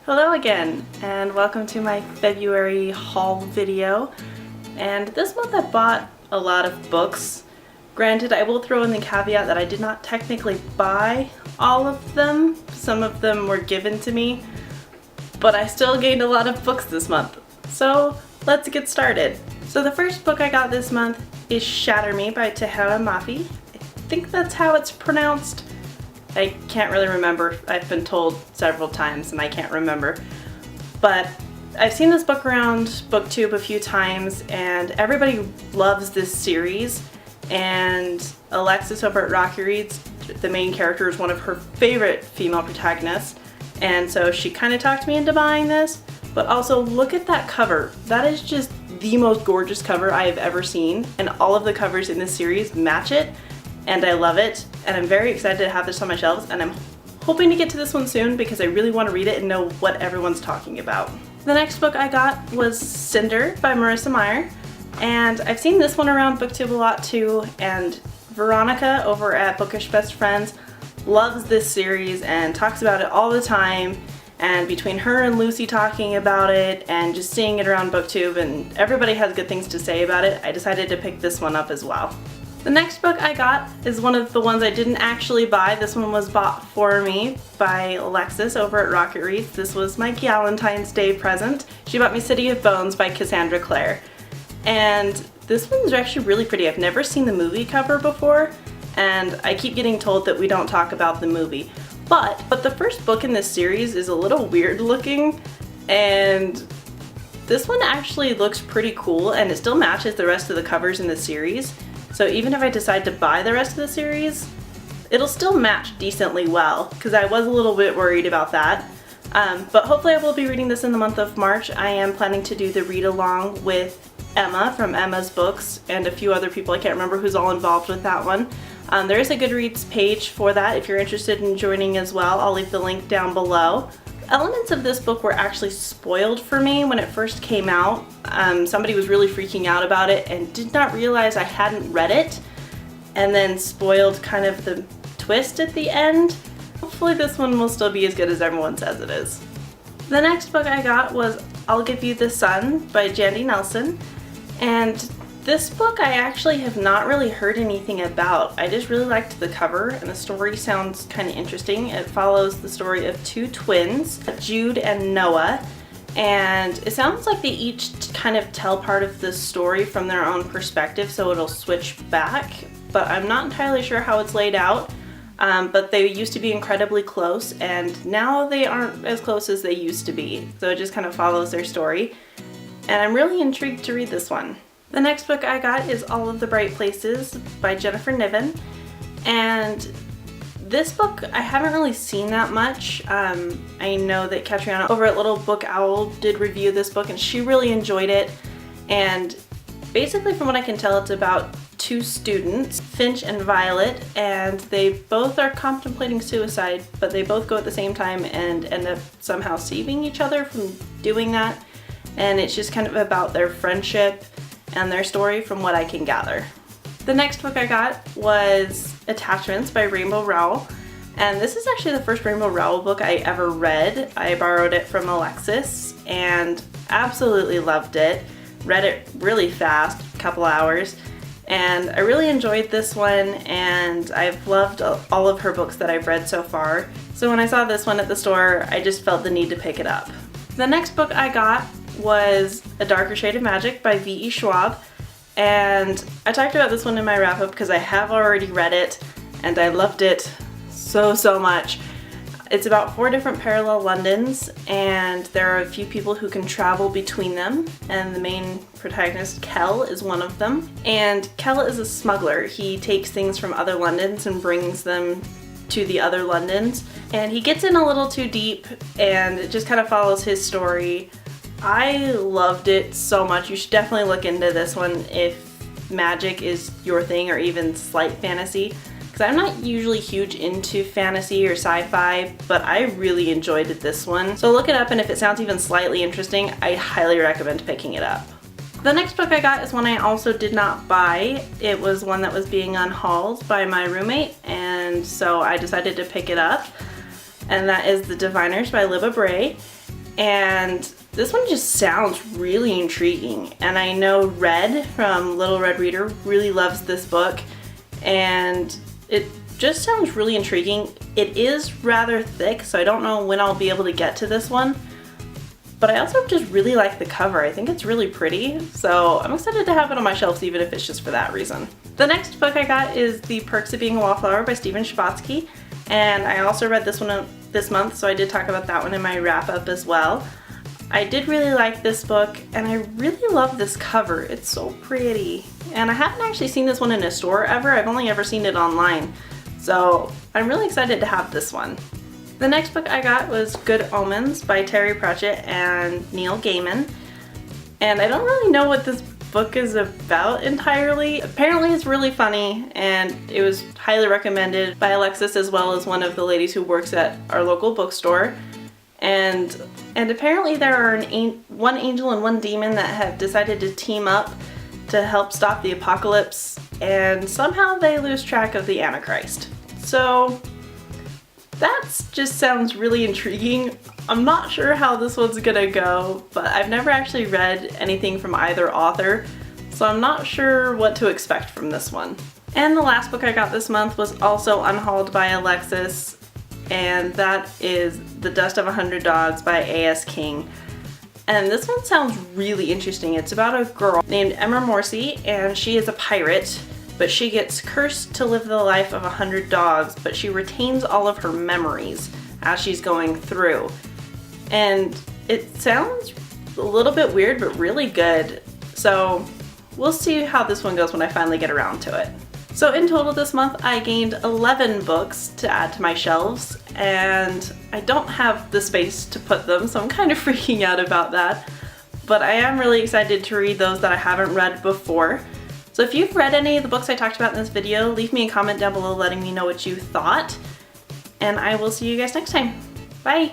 Hello again, and welcome to my February haul video. And this month I bought a lot of books. Granted, I will throw in the caveat that I did not technically buy all of them. Some of them were given to me, but I still gained a lot of books this month. So let's get started. So the first book I got this month is Shatter Me by Tahereh Mafi. I think that's how it's pronounced. I can't really remember. I've been told several times and I can't remember. But I've seen this book around BookTube a few times and everybody loves this series. And Alexis over at Rocky Reads, the main character, is one of her favorite female protagonists. And so she kind of talked me into buying this. But also look at that cover. That is just the most gorgeous cover I have ever seen. And all of the covers in this series match it. And I love it, and I'm very excited to have this on my shelves, and I'm hoping to get to this one soon because I really want to read it and know what everyone's talking about. The next book I got was Cinder by Marissa Meyer, and I've seen this one around BookTube a lot too, and Veronica over at Bookish Best Friends loves this series and talks about it all the time, and between her and Lucy talking about it and just seeing it around BookTube and everybody has good things to say about it, I decided to pick this one up as well. The next book I got is one of the ones I didn't actually buy. This one was bought for me by Alexis over at Rocket Reads. This was my Galentine's Day present. She bought me City of Bones by Cassandra Clare. And this one's actually really pretty. I've never seen the movie cover before, and I keep getting told that we don't talk about the movie. But the first book in this series is a little weird looking, and this one actually looks pretty cool, and it still matches the rest of the covers in the series. So even if I decide to buy the rest of the series, it'll still match decently well, because I was a little bit worried about that. But hopefully I will be reading this in the month of March. I am planning to do the read along with Emma from Emma's Books and a few other people. I can't remember who's all involved with that one. There is a Goodreads page for that if you're interested in joining as well. I'll leave the link down below. Elements of this book were actually spoiled for me when it first came out. Somebody was really freaking out about it and did not realize I hadn't read it, and then spoiled kind of the twist at the end. Hopefully this one will still be as good as everyone says it is. The next book I got was I'll Give You the Sun by Jandy Nelson, and this book I actually have not really heard anything about. I just really liked the cover and the story sounds kind of interesting. It follows the story of two twins, Jude and Noah, and it sounds like they each kind of tell part of the story from their own perspective, so it'll switch back, but I'm not entirely sure how it's laid out. But they used to be incredibly close, and now they aren't as close as they used to be, so it just kind of follows their story, and I'm really intrigued to read this one. The next book I got is All of the Bright Places by Jennifer Niven, and this book I haven't really seen that much. I know that Catriona over at Little Book Owl did review this book and she really enjoyed it, and basically from what I can tell it's about two students, Finch and Violet, and they both are contemplating suicide, but they both go at the same time and end up somehow saving each other from doing that, and it's just kind of about their friendship and their story from what I can gather. The next book I got was Attachments by Rainbow Rowell, and this is actually the first Rainbow Rowell book I ever read. I borrowed it from Alexis and absolutely loved it. Read it really fast, a couple hours, and I really enjoyed this one, and I've loved all of her books that I've read so far. So when I saw this one at the store, I just felt the need to pick it up. The next book I got was A Darker Shade of Magic by V.E. Schwab, and I talked about this one in my wrap-up because I have already read it and I loved it so much. It's about 4 different parallel Londons, and there are a few people who can travel between them, and the main protagonist, Kel, is one of them. And Kel is a smuggler. He takes things from other Londons and brings them to the other Londons, and he gets in a little too deep and it just kind of follows his story. I loved it so much. You should definitely look into this one if magic is your thing, or even slight fantasy, because I'm not usually huge into fantasy or sci-fi, but I really enjoyed this one. So look it up, and if it sounds even slightly interesting, I highly recommend picking it up. The next book I got is one I also did not buy. It was one that was being unhauled by my roommate, and so I decided to pick it up. and that is The Diviners by Libba Bray. And this one just sounds really intriguing, and I know Red from Little Red Reader really loves this book, and it just sounds really intriguing. It is rather thick, so I don't know when I'll be able to get to this one, but I also just really like the cover. I think it's really pretty, so I'm excited to have it on my shelves even if it's just for that reason. The next book I got is The Perks of Being a Wallflower by Stephen Chbosky, and I also read this one this month, so I did talk about that one in my wrap up as well. I did really like this book, and I really love this cover. It's so pretty. And I haven't actually seen this one in a store ever. I've only ever seen it online. So I'm really excited to have this one. The next book I got was Good Omens by Terry Pratchett and Neil Gaiman. And I don't really know what this book is about entirely. Apparently it's really funny, and it was highly recommended by Alexis as well as one of the ladies who works at our local bookstore. And apparently there are one angel and one demon that have decided to team up to help stop the apocalypse, and somehow they lose track of the Antichrist. So that just sounds really intriguing. I'm not sure how this one's gonna go, but I've never actually read anything from either author, so I'm not sure what to expect from this one. And the last book I got this month was also unhauled by Alexis, and that is The Dust of 100 Dogs by A.S. King. And this one sounds really interesting. It's about a girl named Emma Morsi, and she is a pirate, but she gets cursed to live the life of 100 dogs, but she retains all of her memories as she's going through. And it sounds a little bit weird, but really good. So we'll see how this one goes when I finally get around to it. So in total this month I gained 11 books to add to my shelves, and I don't have the space to put them, so I'm kind of freaking out about that. But I am really excited to read those that I haven't read before. So if you've read any of the books I talked about in this video, leave me a comment down below letting me know what you thought, and I will see you guys next time. Bye!